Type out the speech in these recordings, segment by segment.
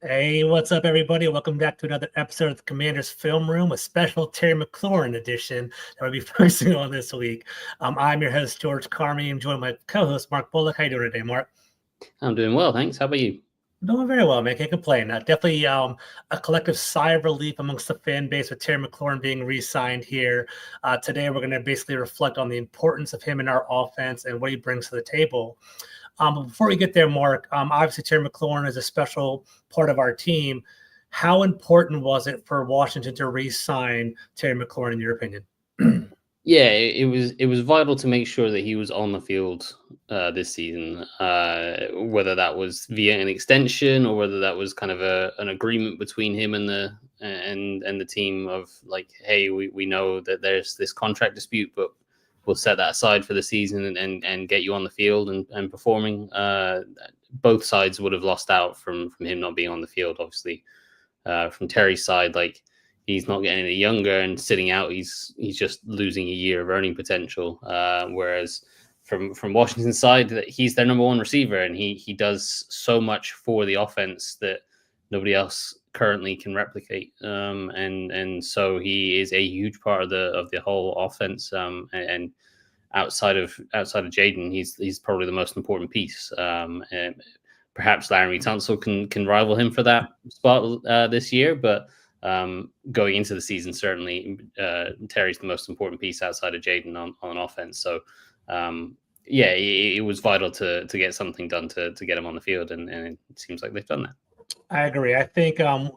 Hey, what's up, everybody? Welcome back to another episode of the Commander's Film Room, a special Terry McLaurin edition that we'll be focusing on this week. I'm your host, George Carmi. I'm joined by my co-host, Mark Bullock. How you doing today, Mark? I'm doing well, thanks. How about you? Doing very well, man. Can't complain. Definitely a collective sigh of relief amongst the fan base with Terry McLaurin being re-signed here. Today, we're going to basically reflect on the importance of him in our offense and what he brings to the table. But before we get there, Mark, obviously Terry McLaurin is a special part of our team. How important was it for Washington to re-sign Terry McLaurin, in your opinion? Yeah, it was vital to make sure that he was on the field this season, whether that was via an extension or whether that was kind of an agreement between him and the team of like, hey, we know that there's this contract dispute, but we'll set that aside for the season and get you on the field and performing. Both sides would have lost out from him not being on the field, obviously. From Terry's side, like he's not getting any younger and sitting out, he's just losing a year of earning potential. Whereas from Washington's side, he's their number one receiver and he does so much for the offense that nobody else currently can replicate. And so he is a huge part of the whole offense. And outside of Jaden, he's probably the most important piece. And perhaps Laremy Tunsil can rival him for that spot this year, but going into the season, certainly Terry's the most important piece outside of Jaden on offense. So yeah, it was vital to get something done to get him on the field, and it seems like they've done that. I agree. I think a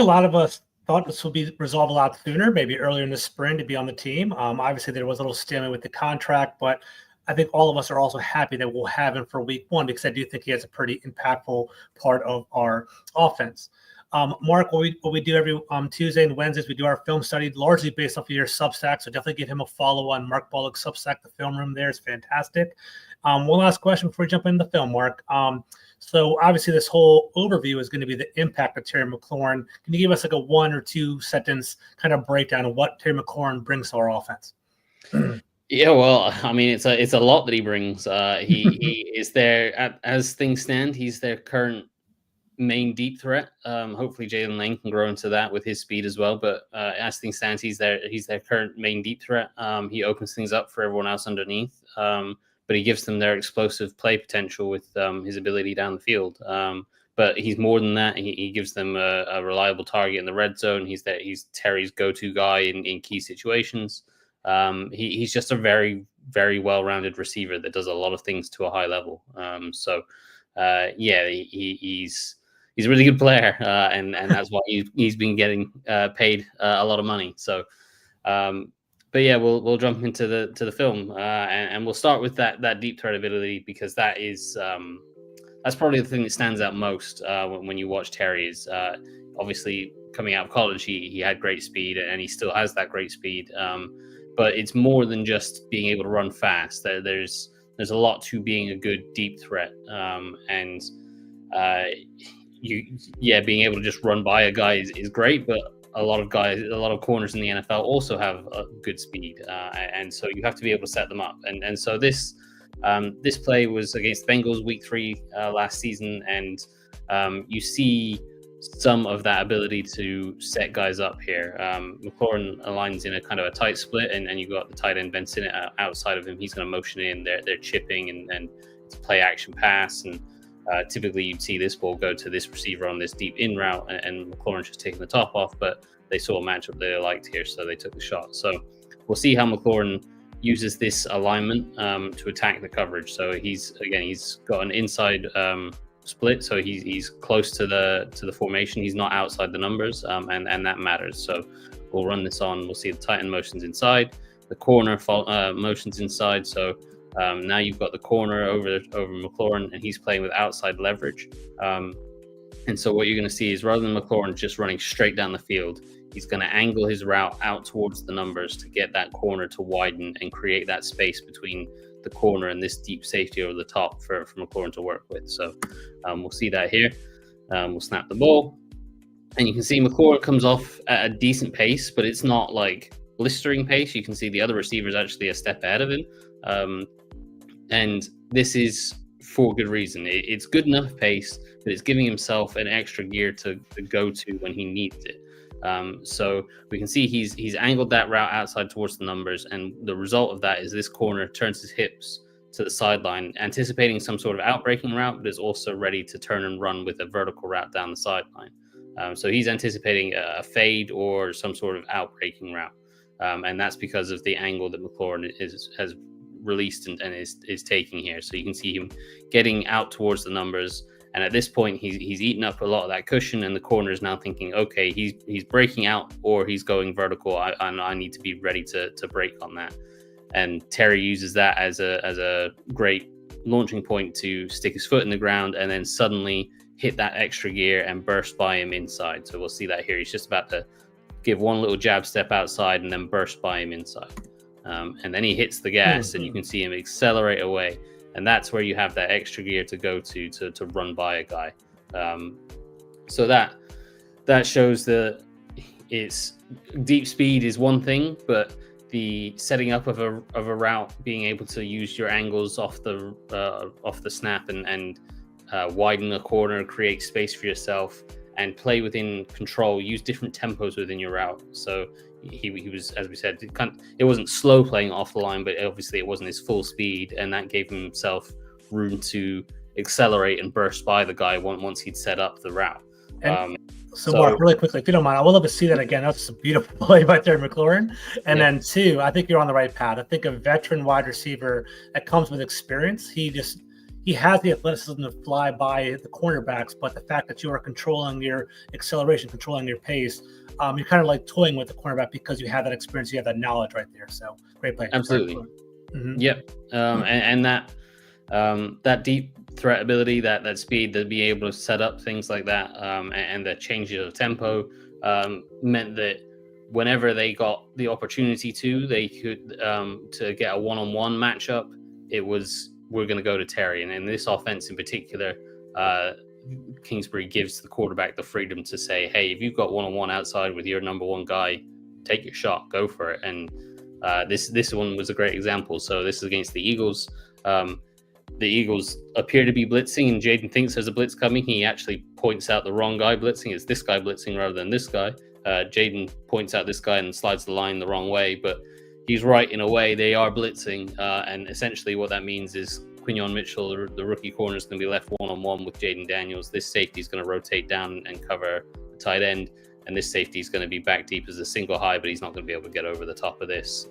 lot of us thought this would be resolved a lot sooner, maybe earlier in the spring to be on the team. Obviously, there was a little stalemate with the contract, but I think all of us are also happy that we'll have him for week one because I do think he has a pretty impactful part of our offense. Mark, what we do every Tuesday and Wednesdays, we do our film study largely based off of your Substack. So definitely give him a follow on Mark Bullock's Substack. The film room there is fantastic. One last question before we jump into the film, Mark. So obviously this whole overview is going to be the impact of Terry McLaurin. Can you give us like a 1 or 2 sentence kind of breakdown of what Terry McLaurin brings to our offense? Yeah, well, I mean, it's a lot that he brings. He is there as things stand. He's their current main deep threat. Hopefully, Jalen Lane can grow into that with his speed as well. But as things stand, he's their current main deep threat. He opens things up for everyone else underneath. But he gives them their explosive play potential with his ability down the field. But he's more than that. He gives them a reliable target in the red zone. He's Terry's go-to guy in key situations. He's just a very, very well-rounded receiver that does a lot of things to a high level. Yeah, he's a really good player, and that's why he's been getting paid a lot of money. So. But yeah, we'll jump into the film, and we'll start with that deep threat ability because that's probably the thing that stands out most when you watch Terry. Is obviously coming out of college, he had great speed and he still has that great speed. But it's more than just being able to run fast. There's a lot to being a good deep threat, and being able to just run by a guy is great, but a lot of corners in the NFL also have good speed, and so you have to be able to set them up. And so this play was against the Bengals week 3 last season, and you see some of that ability to set guys up here. McLaurin aligns in a kind of a tight split, and you've got the tight end Ben Sinnott outside of him. He's going to motion in. They're chipping, and it's a play action pass, and typically you'd see this ball go to this receiver on this deep in route, and McLaurin just taking the top off, but they saw a matchup they liked here, so they took the shot. So we'll see how McLaurin uses this alignment to attack the coverage. So he's got an inside split, so he's close to the formation. He's not outside the numbers, and that matters. So we'll run this on. We'll see the tight end motions inside, the corner motions inside. So now you've got the corner over McLaurin, and he's playing with outside leverage. And so what you're going to see is rather than McLaurin just running straight down the field, he's going to angle his route out towards the numbers to get that corner to widen and create that space between the corner and this deep safety over the top for McLaurin to work with. So we'll see that here. We'll snap the ball. And you can see McLaurin comes off at a decent pace, but it's not like blistering pace. You can see the other receivers actually a step ahead of him. And this is for good reason. It's good enough pace, but it's giving himself an extra gear to go to when he needs it. So we can see he's angled that route outside towards the numbers, and the result of that is this corner turns his hips to the sideline, anticipating some sort of outbreaking route, but is also ready to turn and run with a vertical route down the sideline. So he's anticipating a fade or some sort of outbreaking route, and that's because of the angle that McLaurin has released and is taking here. So you can see him getting out towards the numbers, and at this point he's eaten up a lot of that cushion, and the corner is now thinking, okay, he's breaking out or he's going vertical. I need to be ready to break on that. And Terry uses that as a great launching point to stick his foot in the ground and then suddenly hit that extra gear and burst by him inside. So we'll see that here. He's just about to give one little jab step outside and then burst by him inside. And then he hits the gas and you can see him accelerate away. And that's where you have that extra gear to go to run by a guy. So that shows that it's deep speed is one thing, but the setting up of a route, being able to use your angles off the snap and widen a corner, create space for yourself, and play within control, use different tempos within your route. So he was, as we said, it wasn't slow playing off the line, but obviously it wasn't his full speed, and that gave himself room to accelerate and burst by the guy once he'd set up the route. So Mark, really quickly, if you don't mind, I would love to see that again. That's a beautiful play by Terry McLaurin. And then two, I think you're on the right path. I think a veteran wide receiver that comes with experience, he has the athleticism to fly by the cornerbacks, but the fact that you are controlling your acceleration, controlling your pace, you're kind of like toying with the cornerback because you have that experience, you have that knowledge right there. So great play. Absolutely. Yep. And that deep threat ability, that speed, to be able to set up things like that, and the changes of tempo, meant that whenever they got the opportunity they could to get a one-on-one matchup, it was, we're going to go to Terry. And in this offense in particular, Kingsbury gives the quarterback the freedom to say, hey, if you've got one-on-one outside with your number one guy, take your shot, go for it. And this one was a great example. So this is against the Eagles. The Eagles appear to be blitzing, and Jaden thinks there's a blitz coming. He actually points out the wrong guy blitzing. It's this guy blitzing rather than this guy. Jaden points out this guy and slides the line the wrong way, but he's right in a way. They are blitzing, and essentially what that means is Quinyon Mitchell, the rookie corner, is going to be left one-on-one with Jaden Daniels. This safety is going to rotate down and cover the tight end, and this safety is going to be back deep as a single high, but he's not going to be able to get over the top of this.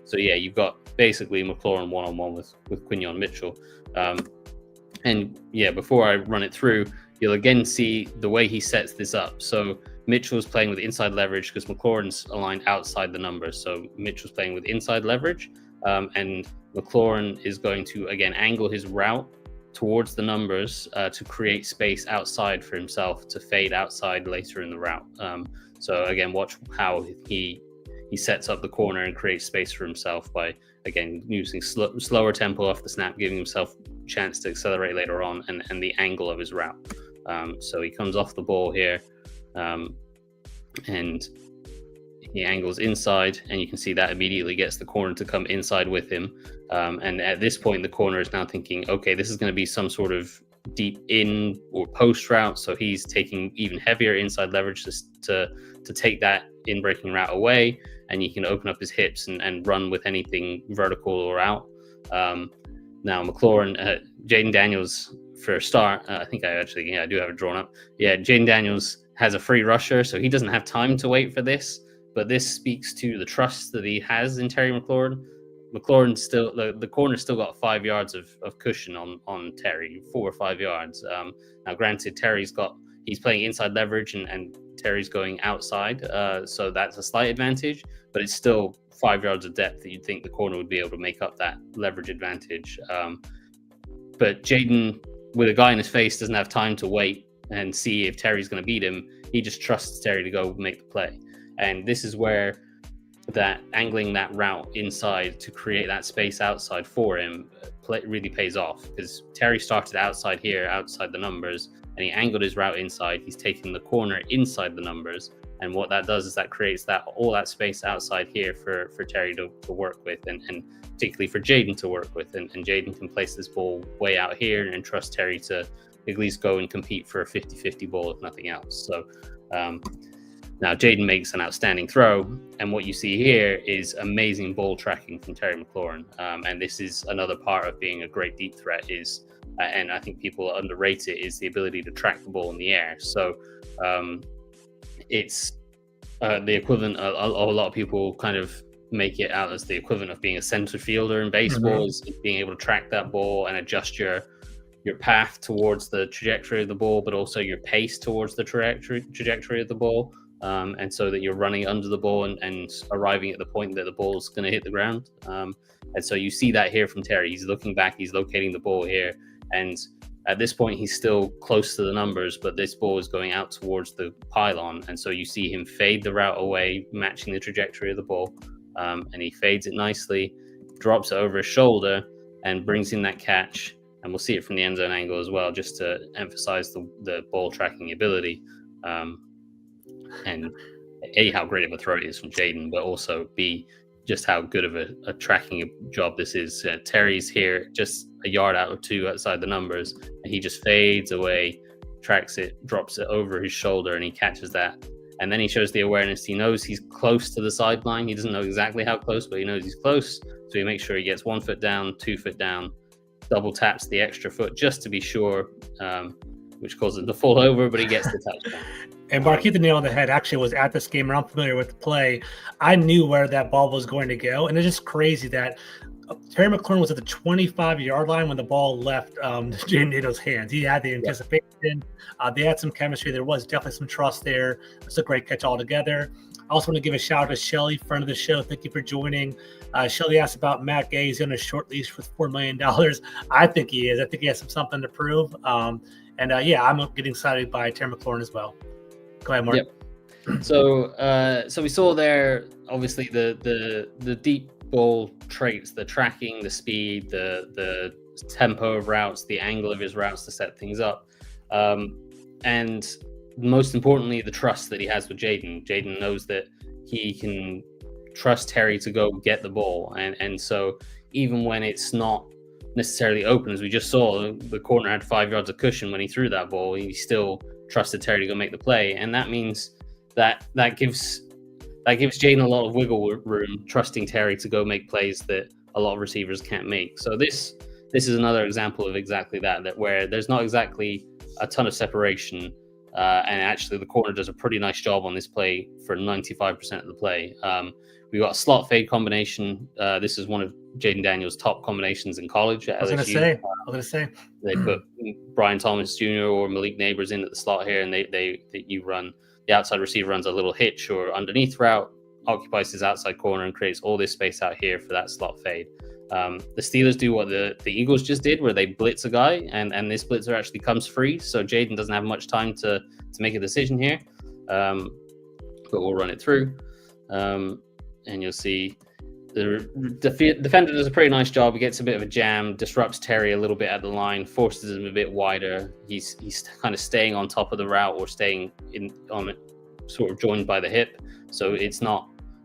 So yeah, you've got basically McLaurin one-on-one with Quinyon Mitchell. And yeah, before I run it through, you'll again see the way he sets this up. So Mitchell's playing with inside leverage because McLaurin's aligned outside the numbers. So Mitchell's playing with inside leverage, and McLaurin is going to, again, angle his route towards the numbers to create space outside for himself to fade outside later in the route. So again, watch how he sets up the corner and creates space for himself by, again, using slower tempo off the snap, giving himself a chance to accelerate later on, and the angle of his route. So he comes off the ball here, and he angles inside, and you can see that immediately gets the corner to come inside with him. And at this point, the corner is now thinking, okay, this is going to be some sort of deep in or post route. So he's taking even heavier inside leverage to take that in breaking route away, and he can open up his hips and run with anything vertical or out. Now McLaurin, Jaden Daniels for a start, I think I do have it drawn up. Yeah, Jaden Daniels has a free rusher, so he doesn't have time to wait for this, but this speaks to the trust that he has in Terry McLaurin. McLaurin still, the corner still got 5 yards of cushion on Terry, 4 or 5 yards. Now granted, he's playing inside leverage and Terry's going outside, so that's a slight advantage, but it's still 5 yards of depth that you'd think the corner would be able to make up that leverage advantage. But Jaden, with a guy in his face, doesn't have time to wait and see if Terry's going to beat him. He just trusts Terry to go make the play. And this is where that angling that route inside to create that space outside for him really pays off, because Terry started outside here, outside the numbers, and he angled his route inside. He's taken the corner inside the numbers, And what that does is that creates all that space outside here for Terry to work with, and particularly for Jaden to work with. And Jaden can place this ball way out here and trust Terry to at least go and compete for a 50-50 ball, if nothing else. So now Jaden makes an outstanding throw, and what you see here is amazing ball tracking from Terry McLaurin. And this is another part of being a great deep threat is, and I think people underrate it, is the ability to track the ball in the air. So it's the equivalent. A lot of people kind of make it out as the equivalent of being a center fielder in baseball, is being able to track that ball and adjust your path towards the trajectory of the ball, but also your pace towards the trajectory of the ball, and so that you're running under the ball and arriving at the point that the ball is going to hit the ground. And so you see that here from Terry. He's looking back, he's locating the ball here, and at this point he's still close to the numbers, but this ball is going out towards the pylon, and so you see him fade the route away, matching the trajectory of the ball, and he fades it nicely, drops it over his shoulder, and brings in that catch. And we'll see it from the end zone angle as well, just to emphasize the ball tracking ability, and A, how great of a throw it is from Jaden, but also B, just how good of a tracking job this is. Terry's here just a yard out or two outside the numbers, and he just fades away, tracks it, drops it over his shoulder, and he catches that. And then he shows the awareness. He knows he's close to the sideline. He doesn't know exactly how close, but he knows he's close. So he makes sure he gets 1 foot down, 2 foot down, double taps the extra foot just to be sure, which causes him to fall over, but he gets the touchdown. And Mark, hit the nail on the head. Actually, was at this game, and I'm familiar with the play. I knew where that ball was going to go, and it's just crazy that Terry McLaurin was at the 25-yard line when the ball left Jaden Nado's hands. He had the anticipation. They had some chemistry. There was definitely some trust there. It's a great catch altogether. I also want to give a shout out to Shelly, friend of the show. Thank you for joining. Shelly asked about Matt Gay. He's on a short leash with $4 million. I think he is. I think he has something to prove. I'm getting excited by Terry McLaurin as well. Go ahead, Mark. Yep. So we saw there, obviously, the deep ball traits, the tracking, the speed, the tempo of routes, the angle of his routes to set things up. And most importantly, the trust that he has with Jaden. Jaden knows that he can trust Terry to go get the ball. And so even when it's not necessarily open, as we just saw, the corner had 5 yards of cushion when he threw that ball, he still trusted Terry to go make the play. And that means that gives Jaden a lot of wiggle room, trusting Terry to go make plays that a lot of receivers can't make. So this is another example of exactly that where there's not exactly a ton of separation, and actually the corner does a pretty nice job on this play for 95% of the play. We got a slot fade combination. This is one of Jaden Daniels' top combinations in college at LSU. I was gonna say. They put Brian Thomas Jr. or Malik Neighbors in at the slot here, and you run the outside receiver runs a little hitch or underneath route, occupies his outside corner, and creates all this space out here for that slot fade. The Steelers do what the Eagles just did, where they blitz a guy, and this blitzer actually comes free, so Jaden doesn't have much time to make a decision here. But we'll run it through, and you'll see the defender does a pretty nice job. He gets a bit of a jam, disrupts Terry a little bit at the line, forces him a bit wider. He's kind of staying on top of the route or staying on it, sort of joined by the hip. So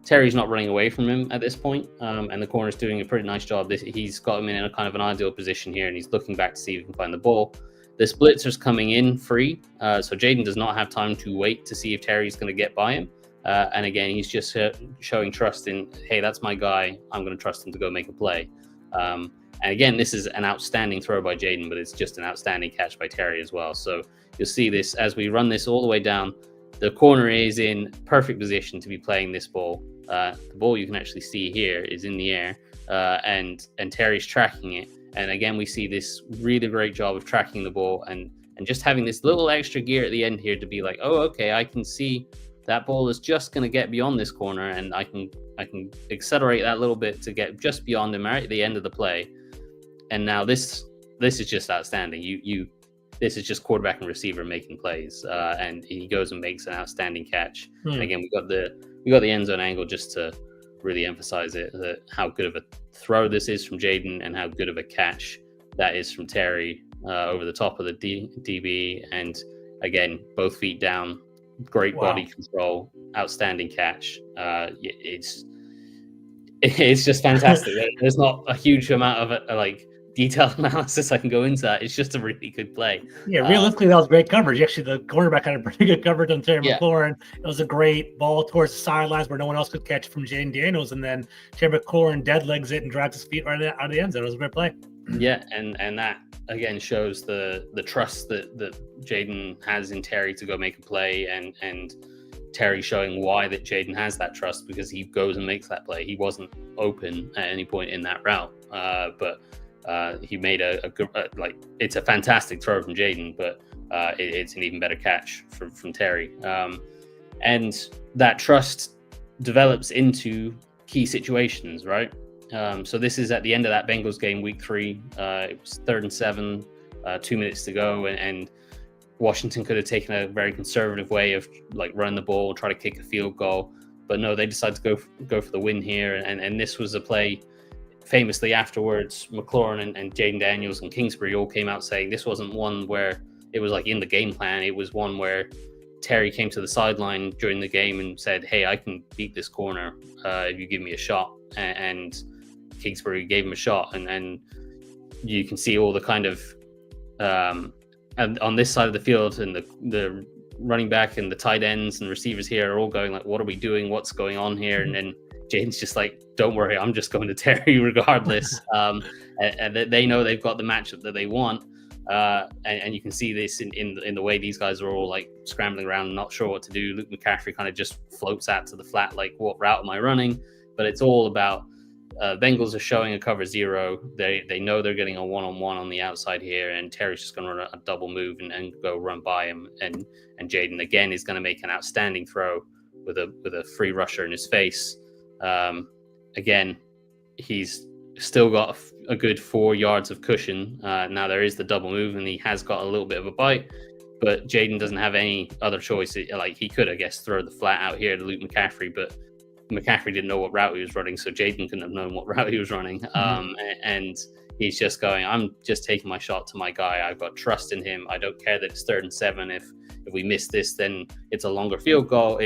Terry's not running away from him at this point, and the corner's doing a pretty nice job. He's got him in a kind of an ideal position here, and he's looking back to see if he can find the ball. This blitzer's coming in free, so Jaden does not have time to wait to see if Terry's going to get by him. And again, he's just showing trust in, hey, that's my guy. I'm going to trust him to go make a play. And again, this is an outstanding throw by Jaden, but it's just an outstanding catch by Terry as well. So you'll see this as we run this all the way down. The corner is in perfect position to be playing this ball. The ball you can actually see here is in the air, and Terry's tracking it. And again, we see this really great job of tracking the ball and just having this little extra gear at the end here to be like, oh, okay, I can see that ball is just going to get beyond this corner, and I can accelerate that little bit to get just beyond him right at the end of the play. And now this is just outstanding. This is just quarterback and receiver making plays, and he goes and makes an outstanding catch. And again, we got the end zone angle just to really emphasize it, that how good of a throw this is from Jaden and how good of a catch that is from Terry over the top of the DB. And again, both feet down, great Wow. body control, outstanding catch. It's just fantastic. There's not a huge amount of like detailed analysis I can go into that. It's just a really good play. Yeah, realistically, that was great coverage. Actually, the quarterback had a pretty good coverage on Terry Yeah, McLaurin. It was a great ball towards the sidelines where no one else could catch from Jaden Daniels, and then Terry McLaurin dead legs it and drags his feet right out of the end zone. It was a great play. yeah, and that again shows the trust that Jaden has in Terry to go make a play, and Terry showing why that Jaden has that trust, because he goes and makes that play. He wasn't open at any point in that route, but he made a good like, it's a fantastic throw from Jaden, but it's an even better catch from Terry, and that trust develops into key situations, right? So this is at the end of that Bengals game, week 3. It was 3rd and 7, 2 minutes to go, and Washington could have taken a very conservative way of like running the ball, try to kick a field goal, but no, they decided to go for the win here. And this was a play. Famously afterwards, McLaurin and Jaden Daniels and Kingsbury all came out saying this wasn't one where it was like in the game plan. It was one where Terry came to the sideline during the game and said, "Hey, I can beat this corner if you give me a shot." And Kingsbury gave him a shot, and you can see all the kind of and on this side of the field, and the running back and the tight ends and receivers here are all going like, "What are we doing? What's going on here?" And then Jaden's just like, "Don't worry, I'm just going to Terry regardless." And they know they've got the matchup that they want. And you can see this in the way these guys are all like scrambling around, not sure what to do. Luke McCaffrey kind of just floats out to the flat, like, what route am I running? But it's all about Bengals are showing a cover 0. They know they're getting a one-on-one on the outside here, and Terry's just going to run a double move and go run by him. And Jaden again is going to make an outstanding throw with a free rusher in his face. Again, he's still got a good 4 yards of cushion. Now there is the double move, and he has got a little bit of a bite, but Jaden doesn't have any other choice. Like, he could, I guess, throw the flat out here to Luke McCaffrey, but McCaffrey didn't know what route he was running, so Jaden couldn't have known what route he was running. And he's just going, I'm just taking my shot to my guy. I've got trust in him. I don't care that it's 3rd and 7. If we miss this, then it's a longer field goal.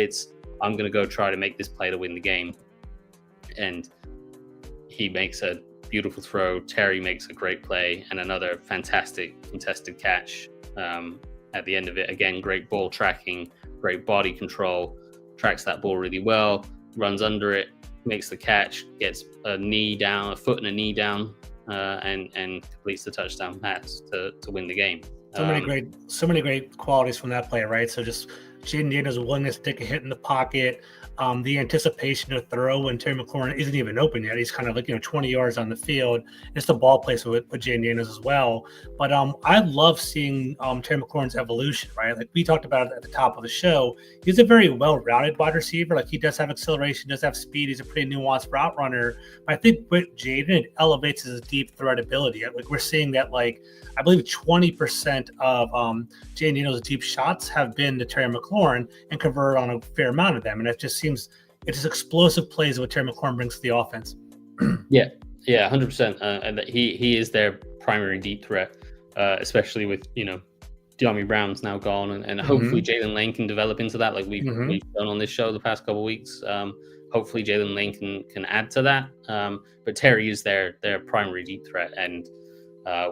I'm going to go try to make this play to win the game. And he makes a beautiful throw. Terry makes a great play and another fantastic contested catch at the end of it. Again, great ball tracking, great body control, tracks that ball really well, runs under it, makes the catch, gets a knee down, a foot and a knee down, and completes the touchdown pass to win the game. So many great qualities from that play, right? So just Jaden Daniels' willingness to take a hit in the pocket, the anticipation to throw when Terry McLaurin isn't even open yet. He's kind of like 20 yards on the field. It's the ball placement with Jaden Daniels as well. But I love seeing Terry McLaurin's evolution, right? Like we talked about at the top of the show, he's a very well-rounded wide receiver. Like he does have acceleration, does have speed. He's a pretty nuanced route runner. But I think with Jaden, it elevates his deep threat ability. Like we're seeing that, like, I believe 20% of Jaden Daniels' deep shots have been to Terry McLaurin and converted on a fair amount of them. And it just seems it's just explosive plays what Terry McLaurin brings to the offense. Yeah, 100%. And that he is their primary deep threat, especially with De'Ami Brown's now gone, and hopefully Jalen Lane can develop into that, like we've done on this show the past couple of weeks. Hopefully Jalen Lane can add to that. But Terry is their primary deep threat, and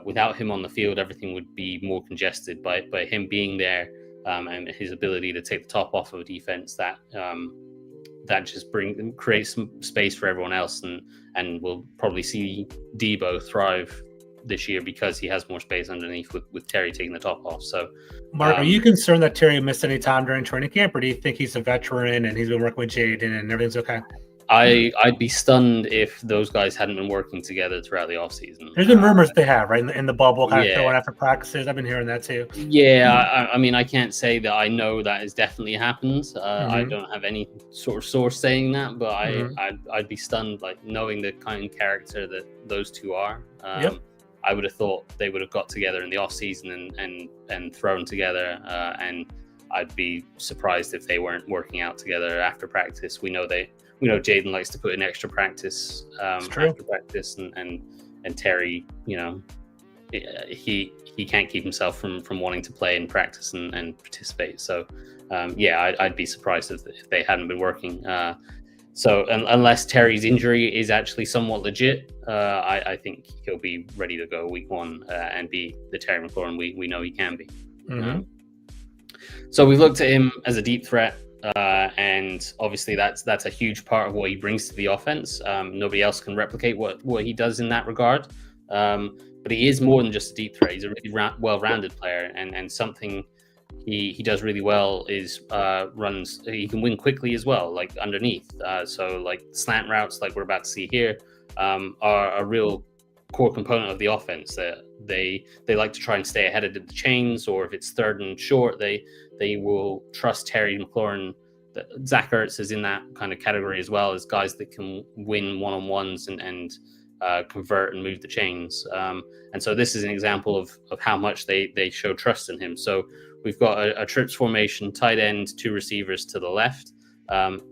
without him on the field, everything would be more congested. By him being there, and his ability to take the top off of a defense, that just creates some space for everyone else, and we'll probably see Debo thrive this year because he has more space underneath with Terry taking the top off. So, Mark, are you concerned that Terry missed any time during training camp, or do you think he's a veteran and he's been working with Jaden and everything's okay? I'd be stunned if those guys hadn't been working together throughout the offseason. There's been rumors they have, right, in the bubble, kind of throwing after practices. I've been hearing that too. Yeah, I mean, I can't say that I know that has definitely happened. I don't have any sort of source saying that, but I'd be stunned, like, knowing the kind of character that those two are. I would have thought they would have got together in the offseason and thrown together, and I'd be surprised if they weren't working out together after practice. We know Jaden likes to put in extra practice after practice, and Terry, he can't keep himself from wanting to play and practice and participate. So I'd be surprised if they hadn't been working. So unless Terry's injury is actually somewhat legit, I think he'll be ready to go week 1 and be the Terry McLaurin we know he can be. Mm-hmm. So we've looked at him as a deep threat, and obviously that's a huge part of what he brings to the offense. Nobody else can replicate what he does in that regard. But he is more than just a deep threat. He's a really well-rounded player, and something he does really well is runs. He can win quickly as well, like underneath. So like slant routes, like we're about to see here, are a real core component of the offense. That they like to try and stay ahead of the chains, or if it's 3rd and short, they will trust Terry McLaurin. Zach Ertz is in that kind of category as well, as guys that can win one-on-ones and convert and move the chains. And so this is an example of how much they show trust in him. So we've got a trips formation, tight end, 2 receivers to the left.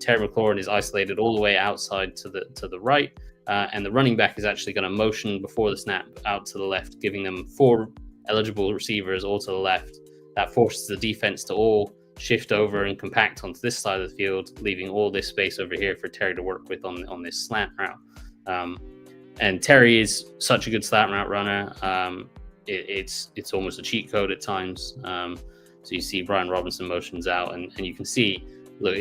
Terry McLaurin is isolated all the way outside to the right, and the running back is actually going to motion before the snap out to the left, giving them 4 eligible receivers all to the left. That forces the defense to all shift over and compact onto this side of the field, leaving all this space over here for Terry to work with on this slant route. And Terry is such a good slant route runner. It's almost a cheat code at times. So you see Brian Robinson motions out, and you can see, look,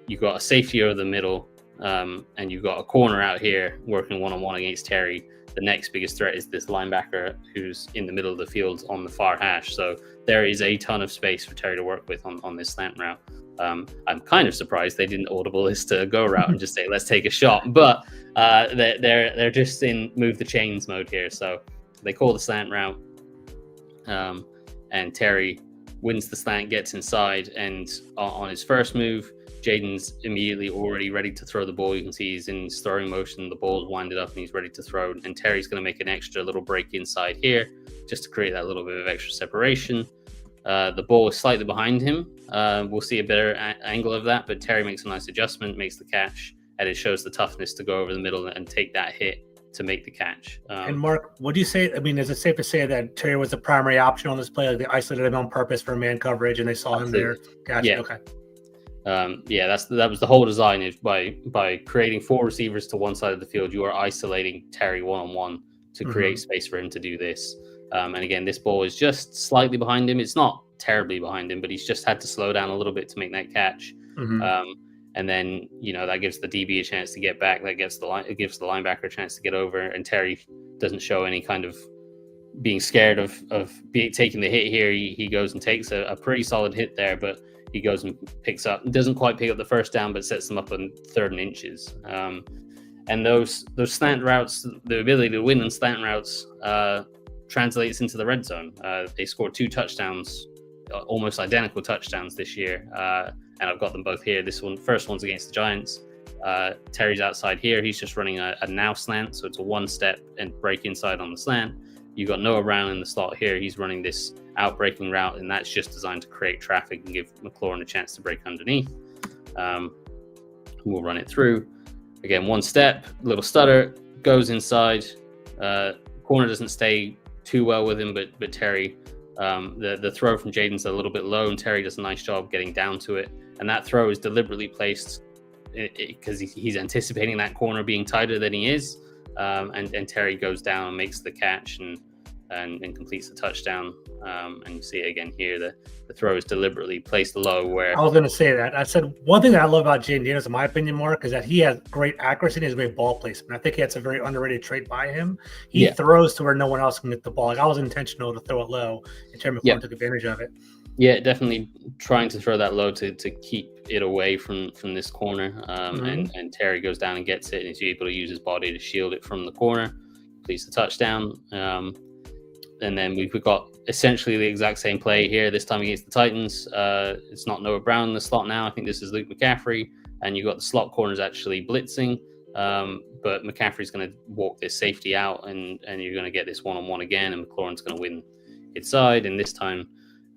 you've got a safety over the middle, and you've got a corner out here working one-on-one against Terry. The next biggest threat is this linebacker who's in the middle of the field on the far hash. So there is a ton of space for Terry to work with on this slant route. I'm kind of surprised they didn't audible this to go route and just say, let's take a shot. But they're just in move the chains mode here. So they call the slant route, and Terry wins the slant, gets inside, and on his first move, Jaden's immediately already ready to throw the ball. You can see he's in his throwing motion. The ball's winded up and he's ready to throw. And Terry's going to make an extra little break inside here just to create that little bit of extra separation. The ball is slightly behind him. We'll see a better angle of that, but Terry makes a nice adjustment, makes the catch, and it shows the toughness to go over the middle and take that hit to make the catch. And Mark, what do you say? I mean, is it safe to say that Terry was the primary option on this play? Like they isolated him on purpose for man coverage and they saw him there? Gotcha. Yeah. Okay. That was the whole design, is by creating 4 receivers to one side of the field, you are isolating Terry one-on-one to create space for him to do this. And again, this ball is just slightly behind him. It's not terribly behind him, but he's just had to slow down a little bit to make that catch. And then, that gives the DB a chance to get back. That gives the linebacker a chance to get over. And Terry doesn't show any kind of being scared of taking the hit here. He goes and takes a pretty solid hit there, but he goes and doesn't quite pick up the first down, but sets them up on 3rd and inches. And those slant routes, the ability to win on slant routes, translates into the red zone. They scored 2 touchdowns, almost identical touchdowns this year. And I've got them both here. First one's against the Giants. Terry's outside here. He's just running a now slant. So it's a 1-step and break inside on the slant. You've got Noah Brown in the slot here. He's running this out-breaking route, and that's just designed to create traffic and give McLaurin a chance to break underneath. We'll run it through. Again, 1 step, little stutter, goes inside. Corner doesn't stay too well with him, but Terry, the throw from Jaden's a little bit low, and Terry does a nice job getting down to it. And that throw is deliberately placed because he's anticipating that corner being tighter than he is. And Terry goes down and makes the catch and completes the touchdown. And you see it again here, the throw is deliberately placed low where... I was going to say that. I said one thing that I love about Jaden Daniels, in my opinion, Mark, is that he has great accuracy and he has great ball placement. I think that's a very underrated trait by him. He throws to where no one else can get the ball. Like I was intentional to throw it low, and Terry McLaurin took advantage of it. Yeah, definitely trying to throw that low to keep it away from this corner. And Terry goes down and gets it, and he's able to use his body to shield it from the corner, completes the touchdown. And then we've got essentially the exact same play here, this time against the Titans. It's not Noah Brown in the slot now. I think this is Luke McCaffrey. And you've got the slot corners actually blitzing. But McCaffrey's going to walk this safety out, and you're going to get this one-on-one again, and McLaurin's going to win inside. And this time,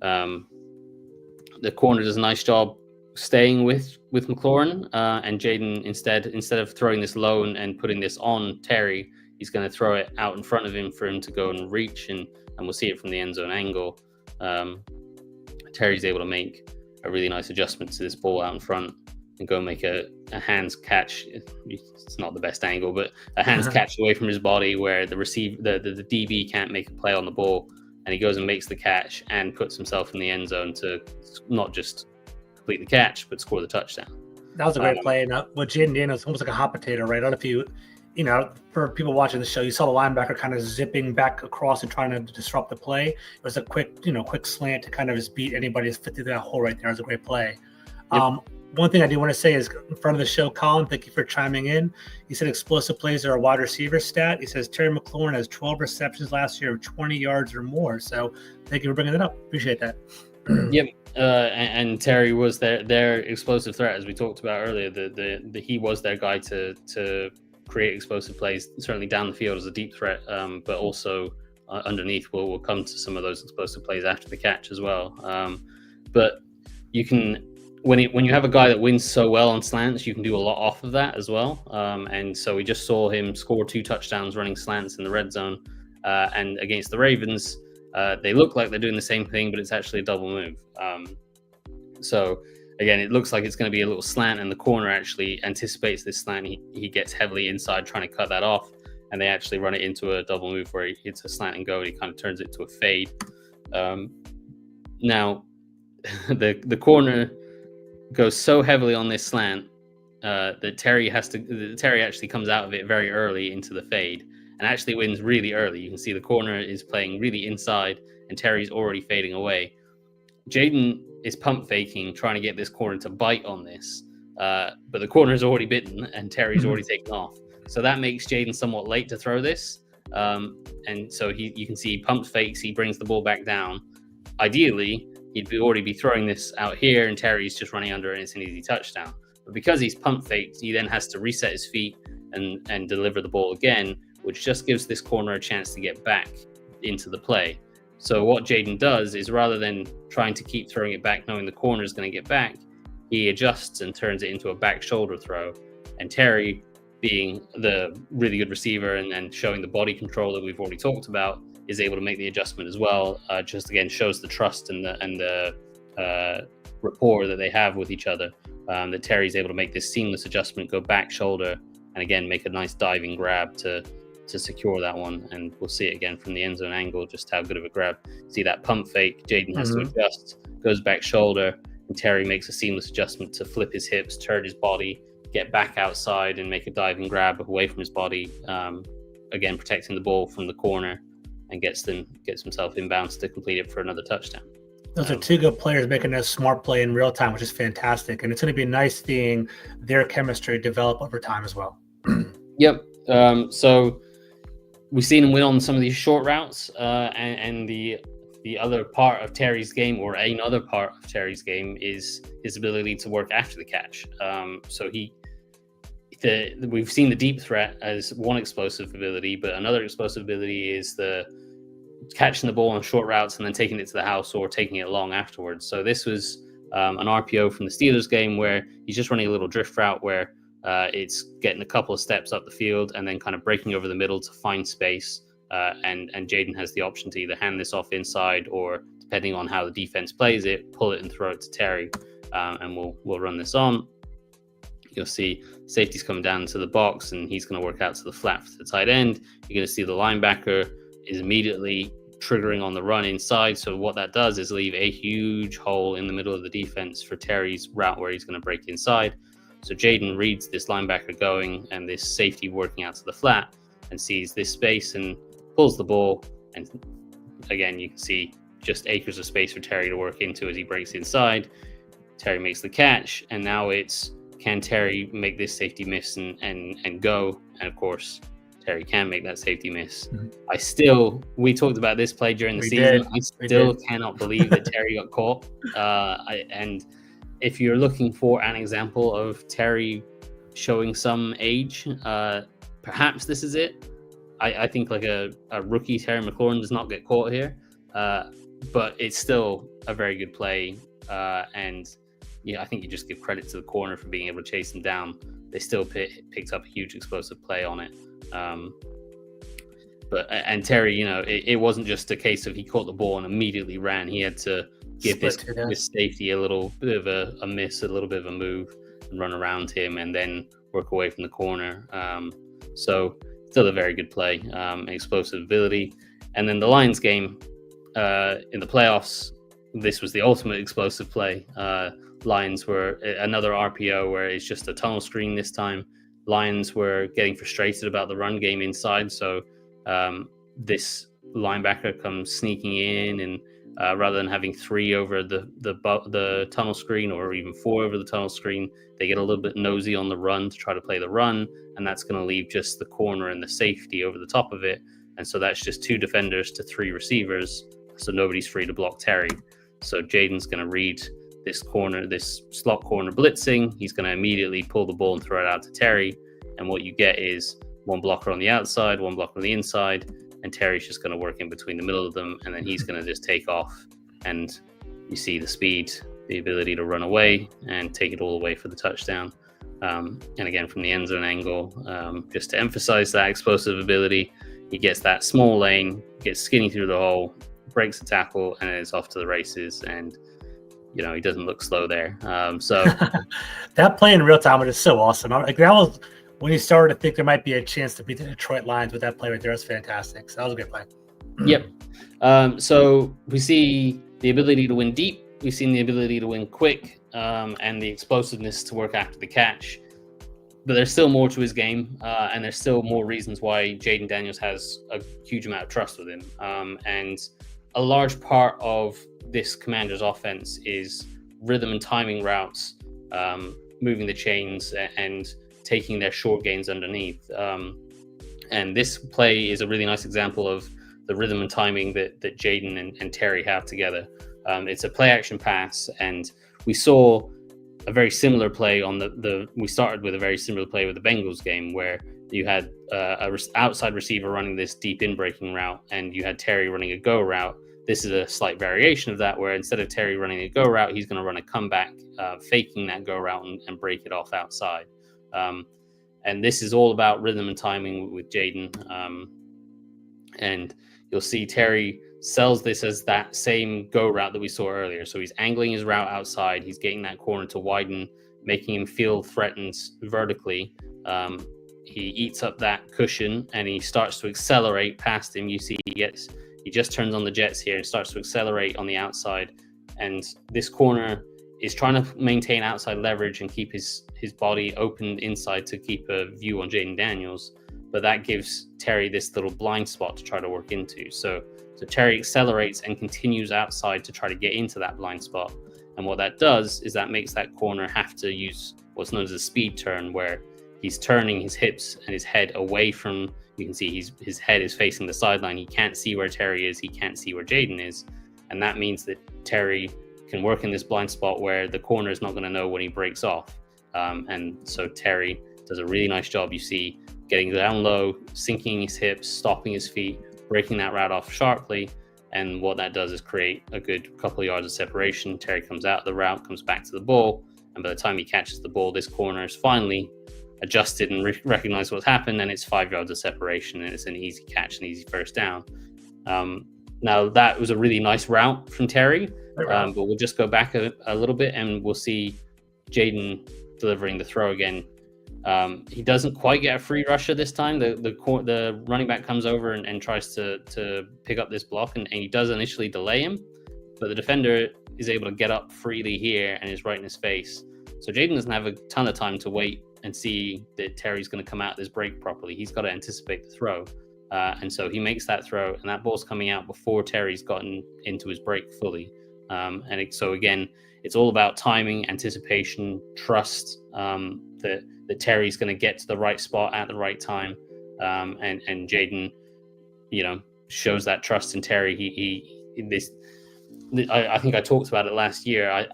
the corner does a nice job staying with McLaurin. And Jaden, instead of throwing this low and putting this on Terry, he's going to throw it out in front of him for him to go and reach, and we'll see it from the end zone angle. Terry's able to make a really nice adjustment to this ball out in front and go make a hands catch. It's not the best angle, but a hands catch away from his body where the DB can't make a play on the ball, and he goes and makes the catch and puts himself in the end zone to not just complete the catch, but score the touchdown. That was a great play. And what Jaden did was almost like a hot potato, right? I don't know if you know, for people watching the show, you saw the linebacker kind of zipping back across and trying to disrupt the play. It was a quick slant to kind of just beat anybody that's fit through that hole right there. It was a great play. Yep. One thing I do want to say is in front of the show, Colin, thank you for chiming in. He said explosive plays are a wide receiver stat. He says Terry McLaurin has 12 receptions last year of 20 yards or more. So thank you for bringing that up. Appreciate that. Yep. And Terry was their explosive threat, as we talked about earlier. He was their guy to create explosive plays, certainly down the field as a deep threat, but also underneath. We'll come to some of those explosive plays after the catch as well. But you can, when you have a guy that wins so well on slants, you can do a lot off of that as well. And so we just saw him score 2 touchdowns running slants in the red zone, and against the Ravens. They look like they're doing the same thing, but it's actually a double move. So again, it looks like it's going to be a little slant, and the corner actually anticipates this slant. He gets heavily inside trying to cut that off, and they actually run it into a double move where he hits a slant and go, and he kind of turns it to a fade. Now, the corner goes so heavily on this slant that Terry actually comes out of it very early into the fade, and actually wins really early. You can see the corner is playing really inside, and Terry's already fading away. Jaden is pump faking, trying to get this corner to bite on this, but the corner's already bitten, and Terry's already taken off. So that makes Jaden somewhat late to throw this, and so you can see he pump fakes, he brings the ball back down. Ideally, he'd already be throwing this out here, and Terry's just running under, and it's an easy touchdown. But because he's pump faked, he then has to reset his feet and deliver the ball again, which just gives this corner a chance to get back into the play. So what Jaden does is, rather than trying to keep throwing it back knowing the corner is going to get back, he adjusts and turns it into a back shoulder throw. And Terry, being the really good receiver and showing the body control that we've already talked about, is able to make the adjustment as well. Just again shows the trust and the rapport that they have with each other. That Terry's able to make this seamless adjustment, go back shoulder, and again make a nice diving grab to secure that one. And we'll see it again from the end zone angle, just how good of a grab. See that pump fake, Jaden has to adjust, goes back shoulder, and Terry makes a seamless adjustment to flip his hips, turn his body, get back outside and make a diving grab away from his body, again protecting the ball from the corner, and gets himself inbounds to complete it for another touchdown. Those are two good players making a smart play in real time, which is fantastic. And it's going to be nice seeing their chemistry develop over time as well. Yep. So we've seen him win on some of these short routes, and the other part of Terry's game, or another part of Terry's game, is his ability to work after the catch. So we've seen the deep threat as one explosive ability, but another explosive ability is the catching the ball on short routes and then taking it to the house or taking it long afterwards. So this was an RPO from the Steelers game where he's just running a little drift route where it's getting a couple of steps up the field and then kind of breaking over the middle to find space. And Jaden has the option to either hand this off inside, or depending on how the defense plays it, pull it and throw it to Terry. And we'll run this on. You'll see safety's coming down to the box, and he's going to work out to the flat for the tight end. You're going to see the linebacker is immediately triggering on the run inside. So what that does is leave a huge hole in the middle of the defense for Terry's route where he's going to break inside. So Jaden reads this linebacker going and this safety working out to the flat, and sees this space and pulls the ball. And again, you can see just acres of space for Terry to work into as he breaks inside. Terry makes the catch, and now it's, can Terry make this safety miss and go? And of course, Terry can make that safety miss. We talked about this play during the season. I still cannot believe that Terry got caught. And if you're looking for an example of Terry showing some age, perhaps this is it. I think like a rookie Terry McLaurin does not get caught here, but it's still a very good play. And yeah, I think you just give credit to the corner for being able to chase him down. They still picked up a huge explosive play on it. and Terry, it wasn't just a case of he caught the ball and immediately ran. He had to give this safety a little bit of a miss, a little bit of a move, and run around him, and then work away from the corner. So still a very good play, explosive ability. And then the Lions game in the playoffs, this was the ultimate explosive play. Lions were another RPO where it's just a tunnel screen this time. Lions were getting frustrated about the run game inside, so this linebacker comes sneaking in, and rather than having 3 over the tunnel screen, or even 4 over the tunnel screen, they get a little bit nosy on the run to try to play the run, and that's going to leave just the corner and the safety over the top of it. And so that's just 2 defenders to 3 receivers, so nobody's free to block Terry. So Jaden's going to read this slot corner blitzing. He's going to immediately pull the ball and throw it out to Terry. And what you get is 1 blocker on the outside, 1 blocker on the inside, and Terry's just going to work in between the middle of them, and then he's going to just take off. And you see the speed, the ability to run away and take it all away for the touchdown. And again, from the end zone angle, just to emphasize that explosive ability, he gets that small lane, gets skinny through the hole, breaks the tackle, and is off to the races. And he doesn't look slow there. So that play in real time was just so awesome. Like, that was when you started to think there might be a chance to beat the Detroit Lions with that play right there. That's fantastic. So that was a good play. Yep. So we see the ability to win deep. We've seen the ability to win quick, and the explosiveness to work after the catch. But there's still more to his game, and there's still more reasons why Jaden Daniels has a huge amount of trust with him. And a large part of this Commanders offense is rhythm and timing routes, moving the chains and taking their short gains underneath. And this play is a really nice example of the rhythm and timing that Jaden and Terry have together. It's a play action pass, and we saw a very similar play on we started with a very similar play with the Bengals game, where you had outside receiver running this deep in breaking route, and you had Terry running a go route. This is a slight variation of that, where instead of Terry running a go route, he's going to run a comeback, faking that go route and break it off outside. And this is all about rhythm and timing with Jaden. And you'll see Terry sells this as that same go route that we saw earlier. So he's angling his route outside. He's getting that corner to widen, making him feel threatened vertically. He eats up that cushion and he starts to accelerate past him. You see he just turns on the jets here and starts to accelerate on the outside. And this corner is trying to maintain outside leverage and keep his body open inside to keep a view on Jaden Daniels. But that gives Terry this little blind spot to try to work into. So Terry accelerates and continues outside to try to get into that blind spot. And what that does is that makes that corner have to use what's known as a speed turn, where he's turning his hips and his head away from, you can see his head is facing the sideline. He can't see where Terry is. He can't see where Jaden is. And that means that Terry can work in this blind spot where the corner is not going to know when he breaks off. And so Terry does a really nice job. You see getting down low, sinking his hips, stopping his feet, breaking that route off sharply. And what that does is create a good couple of yards of separation. Terry comes out of the route, comes back to the ball. And by the time he catches the ball, this corner is finally adjusted and recognized what's happened. And it's 5 yards of separation. And it's an easy catch, an easy first down. Now, that was a really nice route from Terry. But we'll just go back a little bit and we'll see Jaden delivering the throw again. He doesn't quite get a free rusher this time. The running back comes over and tries to pick up this block, and he does initially delay him, but the defender is able to get up freely here and is right in his face. So Jaden doesn't have a ton of time to wait and see that Terry's going to come out this break properly. He's got to anticipate the throw. And so he makes that throw, and that ball's coming out before Terry's gotten into his break fully. So again, it's all about timing, anticipation, trust, that Terry's going to get to the right spot at the right time. And Jaden, shows that trust in Terry. I think I talked about it last year.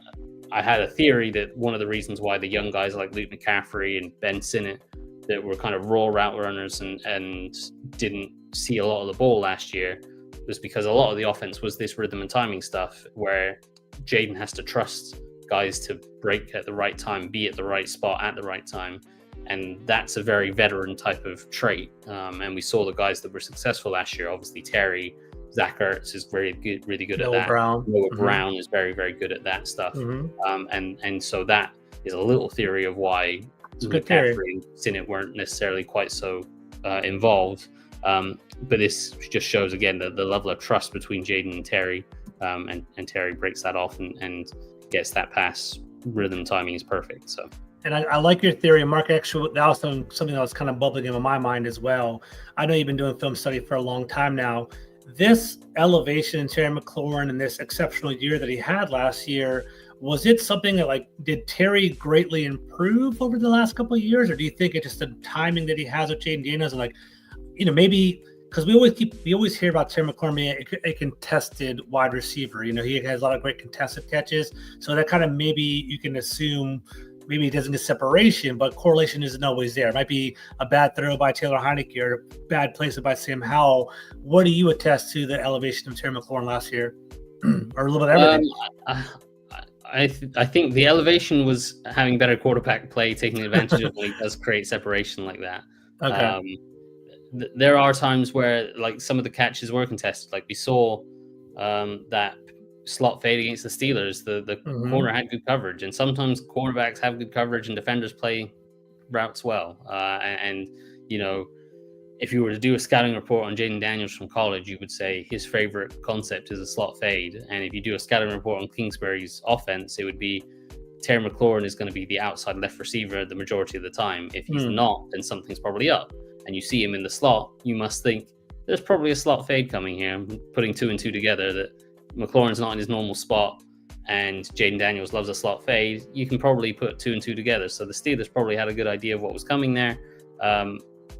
I had a theory that one of the reasons why the young guys like Luke McCaffrey and Ben Sinnott that were kind of raw route runners and didn't see a lot of the ball last year was because a lot of the offense was this rhythm and timing stuff where Jaden has to trust guys to break at the right time, be at the right spot at the right time. and that's a very veteran type of trait. And we saw the guys that were successful last year. Obviously, Terry, Zach Ertz is really good at that. Brown. Noah Brown is very good at that stuff. And so that is a little theory of why McCaffrey and Sinnott weren't necessarily quite so involved. But this just shows again the level of trust between Jaden and Terry, and Terry breaks that off and gets that pass. Rhythm timing is perfect. So. And I like your theory, Mark. Actually, that was something that was kind of bubbling in my mind as well. I know you've been doing film study for a long time now. This elevation in Terry McLaurin and this exceptional year that he had last year, was it something that did Terry greatly improve over the last couple of years, or do you think it's just the timing that he has with Jaden Daniels and maybe because we always hear about Terry McLaurin being a contested wide receiver. He has a lot of great contested catches, so that kind of maybe you can assume. Maybe he doesn't get separation, but correlation isn't always there. It might be a bad throw by Taylor Heineke or a bad placement by Sam Howell. What do you attest to the elevation of Terry McLaurin last year? Or a little bit of everything? I think the elevation was having better quarterback play, taking advantage of when he does create separation like that. Okay. There are times where some of the catches were contested. We saw that slot fade against the Steelers, the corner had good coverage, and sometimes cornerbacks have good coverage and defenders play routes well. And if you were to do a scouting report on Jaden Daniels from college, you would say his favorite concept is a slot fade. And if you do a scouting report on Kingsbury's offense, it would be Terry McLaurin is going to be the outside left receiver the majority of the time. If he's not, then something's probably up. And you see him in the slot, you must think there's probably a slot fade coming here. I'm putting 2 and 2 together that McLaurin's not in his normal spot and Jaden Daniels loves a slot fade. You can probably put 2 and 2 together. So the Steelers probably had a good idea of what was coming there.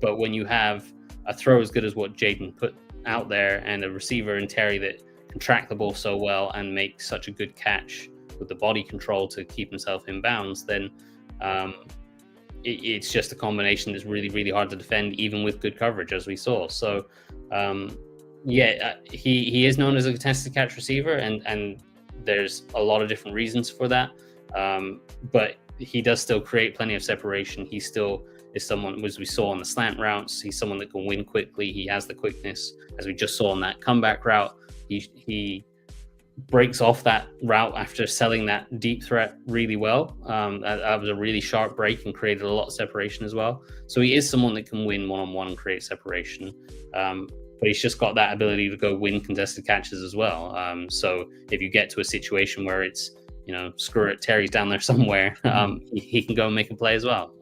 But when you have a throw as good as what Jaden put out there and a receiver in Terry that can track the ball so well and make such a good catch with the body control to keep himself in bounds, then it's just a combination that's really hard to defend, even with good coverage, as we saw. So he is known as a contested catch receiver, and there's a lot of different reasons for that. But he does still create plenty of separation. He still is someone, as we saw on the slant routes, he's someone that can win quickly. He has the quickness, as we just saw on that comeback route. He breaks off that route after selling that deep threat really well. That was a really sharp break and created a lot of separation as well. So he is someone that can win one-on-one and create separation. But he's just got that ability to go win contested catches as well. So if you get to a situation where it's, screw it, Terry's down there somewhere, he can go and make a play as well.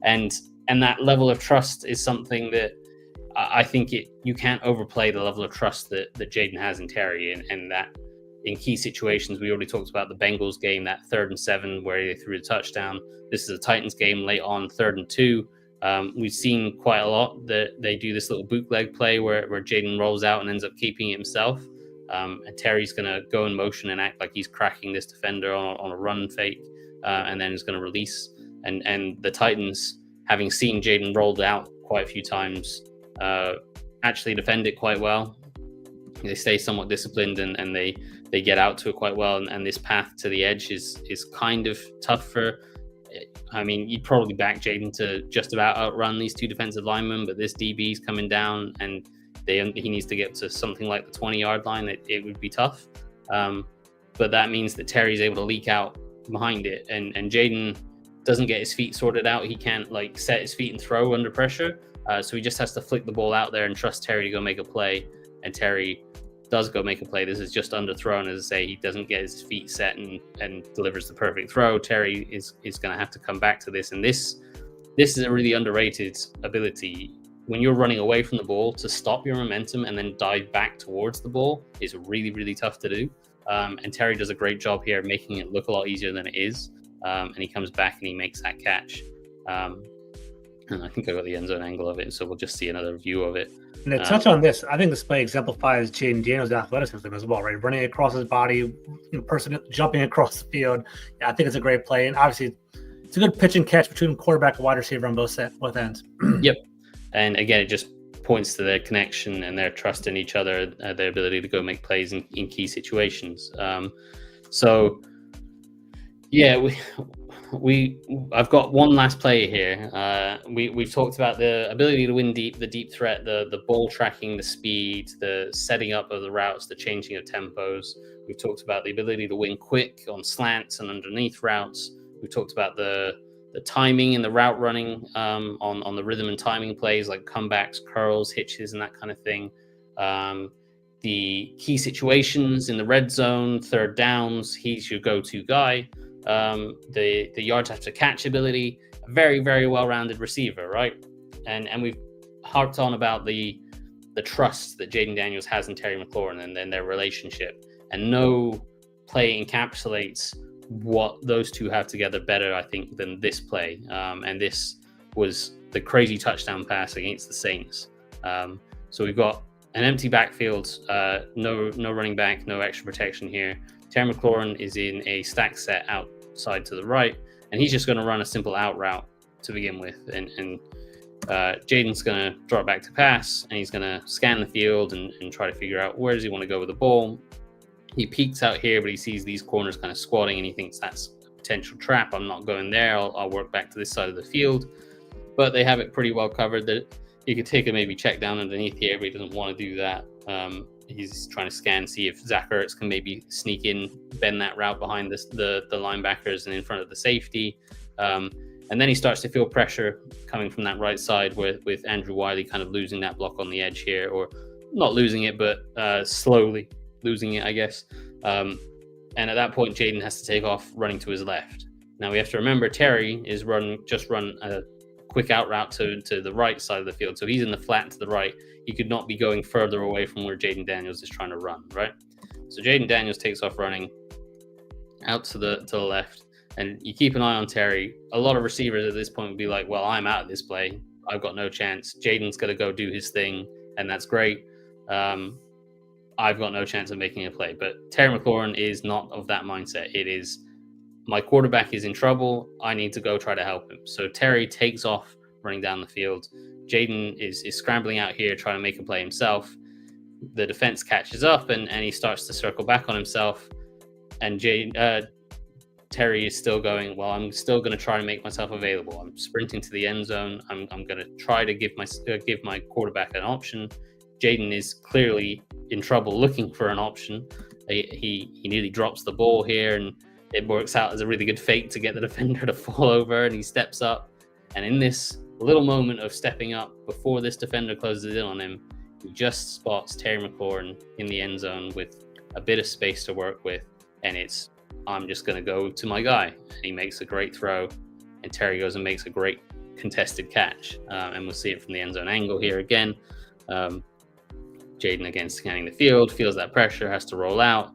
And that level of trust is something that I think you can't overplay the level of trust that Jaden has in Terry, and that in key situations. We already talked about the Bengals game, that 3rd and 7 where they threw the touchdown. This is a Titans game late on 3rd and 2. We've seen quite a lot that they do this little bootleg play where Jaden rolls out and ends up keeping it himself. And Terry's going to go in motion and act like he's cracking this defender on a run fake, and then is going to release. And the Titans, having seen Jaden rolled out quite a few times, actually defend it quite well. They stay somewhat disciplined and they get out to it quite well. And this path to the edge is kind of tough for. I mean, you'd probably back Jaden to just about outrun these two defensive linemen, but this DB's coming down and he needs to get to something like the 20-yard line. It would be tough. But that means that Terry's able to leak out behind it, and Jaden doesn't get his feet sorted out. He can't set his feet and throw under pressure. So he just has to flick the ball out there and trust Terry to go make a play. And Terry does go make a play. This is just underthrown, as I say. He doesn't get his feet set and delivers the perfect throw. Terry is going to have to come back to this. And this is a really underrated ability. When you're running away from the ball, to stop your momentum and then dive back towards the ball is really, really tough to do. And Terry does a great job here, making it look a lot easier than it is. And he comes back and he makes that catch. And I think I got the end zone angle of it, so we'll just see another view of it. And to touch on this, I think this play exemplifies Jaden Daniels' athleticism as well, right? Running across his body, person jumping across the field. Yeah, I think it's a great play. And obviously, it's a good pitch and catch between quarterback and wide receiver on both ends. Yep. And again, it just points to their connection and their trust in each other, their ability to go make plays in key situations. So, yeah, I've got one last play here. We've talked about the ability to win deep, the deep threat, the ball tracking, the speed, the setting up of the routes, the changing of tempos. We've talked about the ability to win quick on slants and underneath routes. We've talked about the timing and the route running on the rhythm and timing plays like comebacks, curls, hitches, and that kind of thing. The key situations in the red zone, third downs, he's your go-to guy. The yards after catch ability, a very, very well-rounded receiver, right? And we've harped on about the trust that Jayden Daniels has in Terry McLaurin and then their relationship. And no play encapsulates what those two have together better, I think, than this play. And this was the crazy touchdown pass against the Saints. So we've got an empty backfield, no running back, no extra protection here. Terry McLaurin is in a stack set outside to the right, and he's just going to run a simple out route to begin with. And Jayden's going to draw it back to pass, and he's going to scan the field and try to figure out where does he want to go with the ball. He peeks out here, but he sees these corners kind of squatting, and he thinks that's a potential trap. I'm not going there. I'll work back to this side of the field. But they have it pretty well covered. That you could take a maybe check down underneath here, but he doesn't want to do that. He's trying to scan, see if Zach Ertz can maybe sneak in, bend that route behind the linebackers and in front of the safety. And then he starts to feel pressure coming from that right side with Andrew Wiley kind of losing that block on the edge here, or not losing it, but slowly losing it, I guess. And at that point, Jayden has to take off running to his left. Now we have to remember Terry is run a quick out route to the right side of the field. So he's in the flat to the right. He could not be going further away from where Jayden Daniels is trying to run, right? So Jayden Daniels takes off running out to the left. And you keep an eye on Terry. A lot of receivers at this point would be like, well, I'm out of this play. I've got no chance. Jayden's going to go do his thing, and that's great. I've got no chance of making a play. But Terry McLaurin is not of that mindset. It is, my quarterback is in trouble. I need to go try to help him. So Terry takes off running down the field. Jayden is scrambling out here trying to make a play himself. The defense catches up, and he starts to circle back on himself. And Terry is still going, well, I'm still going to try and make myself available. I'm sprinting to the end zone. I'm going to try to give my quarterback an option. Jayden is clearly in trouble looking for an option. He nearly drops the ball here, and it works out as a really good fake to get the defender to fall over, and he steps up. And in this little moment of stepping up before this defender closes in on him, he just spots Terry McLaurin in the end zone with a bit of space to work with, and it's, I'm just going to go to my guy. And he makes a great throw, and Terry goes and makes a great contested catch. And we'll see it from the end zone angle here again. Jayden again scanning the field, feels that pressure, has to roll out,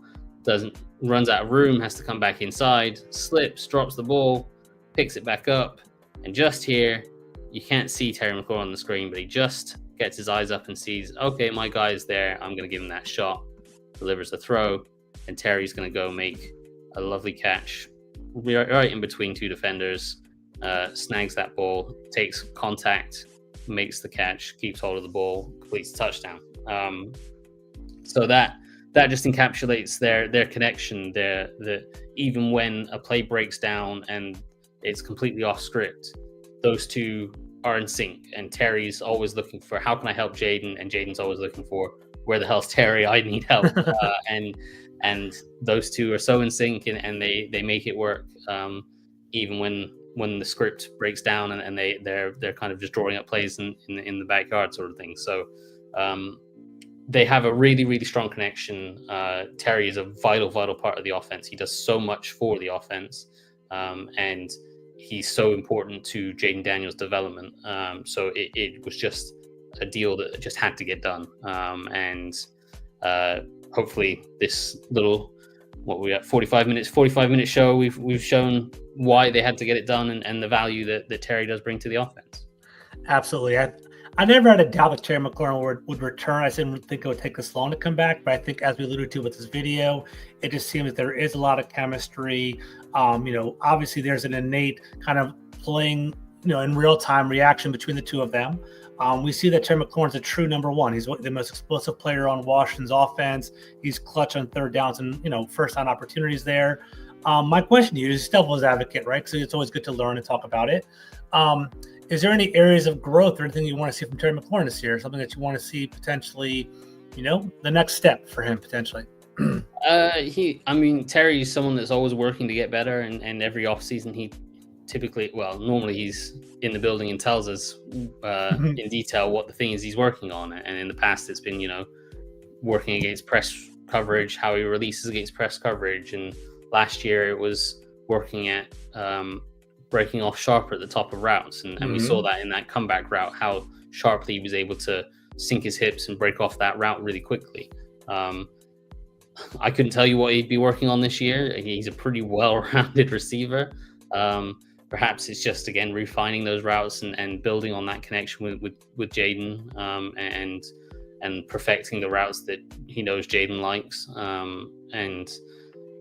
runs out of room, has to come back inside, slips, drops the ball, picks it back up. And just here, you can't see Terry McLaurin on the screen, but he just gets his eyes up and sees, okay, my guy is there. I'm going to give him that shot. Delivers the throw, and Terry's going to go make a lovely catch right in between two defenders, snags that ball, takes contact, makes the catch, keeps hold of the ball, completes the touchdown. So that just encapsulates their connection there, that even when a play breaks down and it's completely off script, those two are in sync, and Terry's always looking for, how can I help Jayden? And Jayden's always looking for, where the hell's Terry? I need help. And those two are so in sync, and they make it work, even when the script breaks down and they're kind of just drawing up plays in the backyard sort of thing. So they have a really, really strong connection. Terry is a vital part of the offense. He does so much for the offense, and he's so important to Jayden Daniels' development. So it was just a deal that just had to get done. And hopefully this little, what we got, 45 minute show, we've shown why they had to get it done, and the value that Terry does bring to the offense. Absolutely. I never had a doubt that Terry McLaurin would return. I didn't think it would take this long to come back, but I think, as we alluded to with this video, it just seems there is a lot of chemistry. Obviously there's an innate kind of playing, in real time reaction between the two of them. We see that Terry McLaurin's a true number one. He's the most explosive player on Washington's offense. He's clutch on third downs and, first down opportunities there. My question to you is devil's advocate, right? Because it's always good to learn and talk about it. Is there any areas of growth or anything you want to see from Terry McLaurin this year? Something that you want to see potentially, the next step for him potentially? Terry is someone that's always working to get better, and every offseason he normally he's in the building and tells us in detail what the thing is he's working on. And in the past, it's been, working against press coverage, how he releases against press coverage. And last year it was working at breaking off sharper at the top of routes. And we saw that in that comeback route, how sharply he was able to sink his hips and break off that route really quickly. I couldn't tell you what he'd be working on this year. He's a pretty well-rounded receiver. Perhaps it's just, again, refining those routes and building on that connection with Jaden, and perfecting the routes that he knows Jaden likes,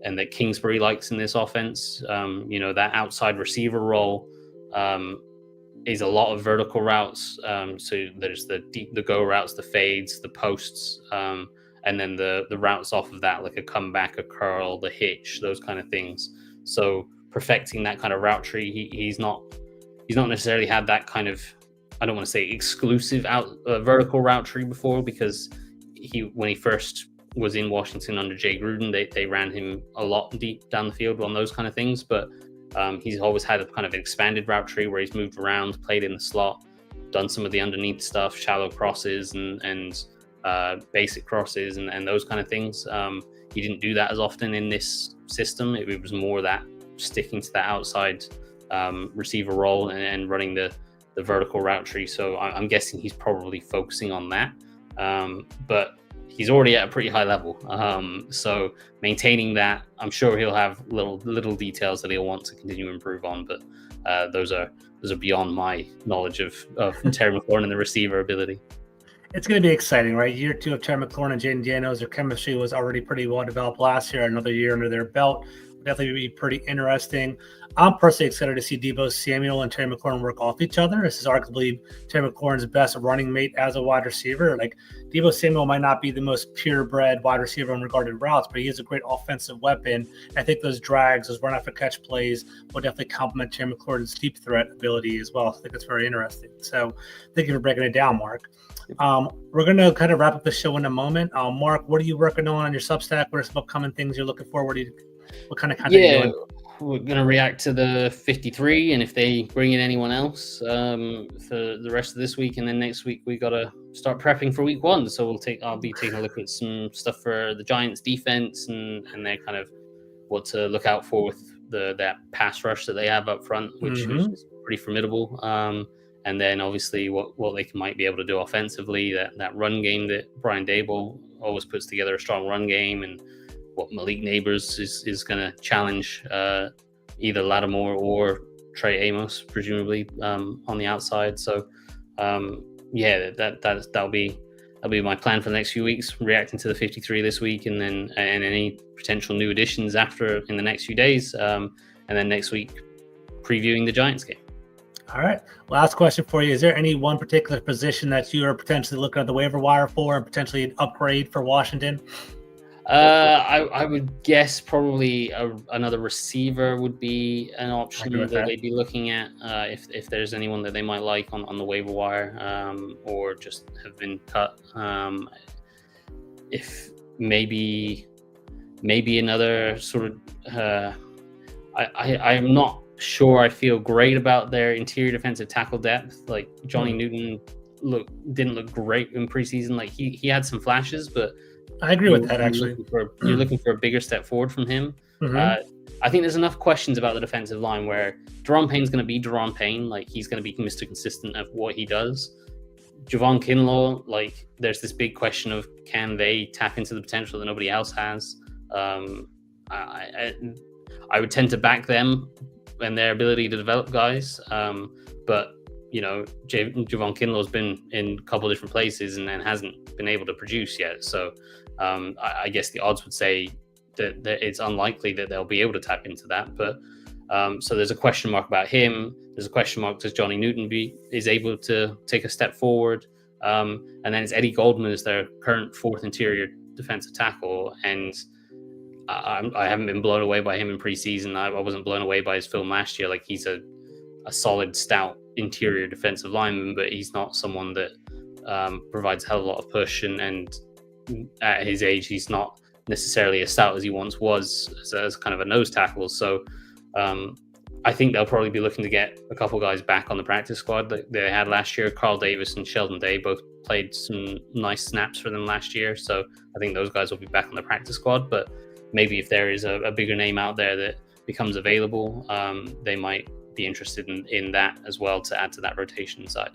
and that Kingsbury likes in this offense. That outside receiver role is a lot of vertical routes. So there's the go routes, the fades, the posts, and then the routes off of that, like a comeback, a curl, the hitch, those kind of things. So perfecting that kind of route tree, he's not necessarily had that kind of, I don't want to say exclusive vertical route tree before, because when he first was in Washington under Jay Gruden, they ran him a lot deep down the field on those kind of things. But he's always had a kind of expanded route tree where he's moved around, played in the slot, done some of the underneath stuff, shallow crosses and basic crosses and those kind of things. He didn't do that as often in this system. It was more that sticking to that outside receiver role and running the vertical route tree. So I'm guessing he's probably focusing on that. But he's already at a pretty high level. So maintaining that, I'm sure he'll have little details that he'll want to continue to improve on. But those are beyond my knowledge of Terry McLaurin and the receiver ability. It's going to be exciting, right? Year 2 of Terry McLaurin and Jaden Daniels, their chemistry was already pretty well developed last year. Another year under their belt will definitely be pretty interesting. I'm personally excited to see Deebo Samuel and Terry McLaurin work off each other. This is arguably Terry McLaurin's best running mate as a wide receiver. Like, Deebo Samuel might not be the most purebred wide receiver in regarded routes, but he is a great offensive weapon. I think those drags, those run after catch plays will definitely complement Terry McLaurin's deep threat ability as well. So I think it's very interesting. So thank you for breaking it down, Mark. We're going to kind of wrap up the show in a moment. Mark, what are you working on your Substack? What are some upcoming things you're looking for? What kind of content are you doing? We're going to react to the 53, and if they bring in anyone else for the rest of this week, and then next week we got to start prepping for week 1. So I'll be taking a look at some stuff for the Giants defense and their kind of what to look out for with that pass rush that they have up front, which is pretty formidable. And then obviously what they might be able to do offensively, that run game that Brian Daboll always puts together a strong run game, and what Malik Neighbors is going to challenge either Lattimore or Trey Amos, presumably on the outside. So that'll be my plan for the next few weeks, reacting to the 53 this week, and any potential new additions after in the next few days, and then next week previewing the Giants game. All right. Last question for you. Is there any one particular position that you are potentially looking at the waiver wire for and potentially an upgrade for Washington? I would guess probably another receiver would be an option that they'd be looking at if there's anyone that they might like on the waiver wire, or just have been cut. If maybe another sort of I'm not sure I feel great about their interior defensive tackle depth. Like Johnny Newton didn't look great in preseason. Like he had some flashes, but I agree with that, actually. You're looking for a bigger step forward from him. I think there's enough questions about the defensive line where Daron Payne's going to be Daron Payne. Like, he's going to be Mr. Consistent of what he does. Javon Kinlaw, like, there's this big question of can they tap into the potential that nobody else has. I would tend to back them and their ability to develop guys. But, Javon Kinlaw's been in a couple of different places and hasn't been able to produce yet. So I guess the odds would say that it's unlikely that they'll be able to tap into that. But so there's a question mark about him. There's a question mark, does Johnny Newton is able to take a step forward? And then it's Eddie Goldman as their current 4th interior defensive tackle. And I haven't been blown away by him in preseason. I wasn't blown away by his film last year. Like, he's a solid, stout interior defensive lineman, but he's not someone that provides a hell of a lot of push. And at his age, he's not necessarily as stout as he once was as kind of a nose tackle. So I think they'll probably be looking to get a couple guys back on the practice squad that they had last year. Carl Davis and Sheldon Day both played some nice snaps for them last year. So I think those guys will be back on the practice squad. But maybe if there is a bigger name out there that becomes available, they might be interested in that as well to add to that rotation side.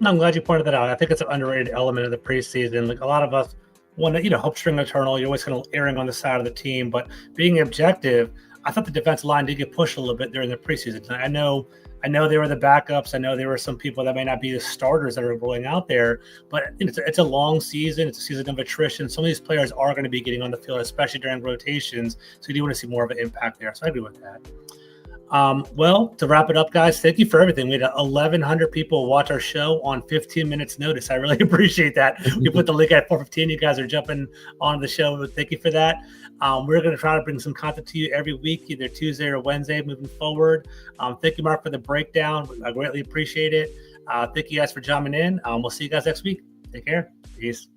I'm glad you pointed that out. I think it's an underrated element of the preseason. Like, a lot of us want to, hope string eternal. You're always kind of erring on the side of the team, but being objective, I thought the defensive line did get pushed a little bit during the preseason. I know they were the backups. I know there were some people that may not be the starters that are rolling out there, but it's a long season. It's a season of attrition. Some of these players are going to be getting on the field, especially during rotations. So you do want to see more of an impact there. So I agree with that. Well, to wrap it up, guys, thank you for everything. We had 1,100 people watch our show on 15 minutes notice. I really appreciate that. We put the link at 4:15. You guys are jumping on the show. Thank you for that. We're going to try to bring some content to you every week, either Tuesday or Wednesday moving forward. Thank you, Mark, for the breakdown. I greatly appreciate it. Thank you guys for jumping in. We'll see you guys next week. Take care. Peace.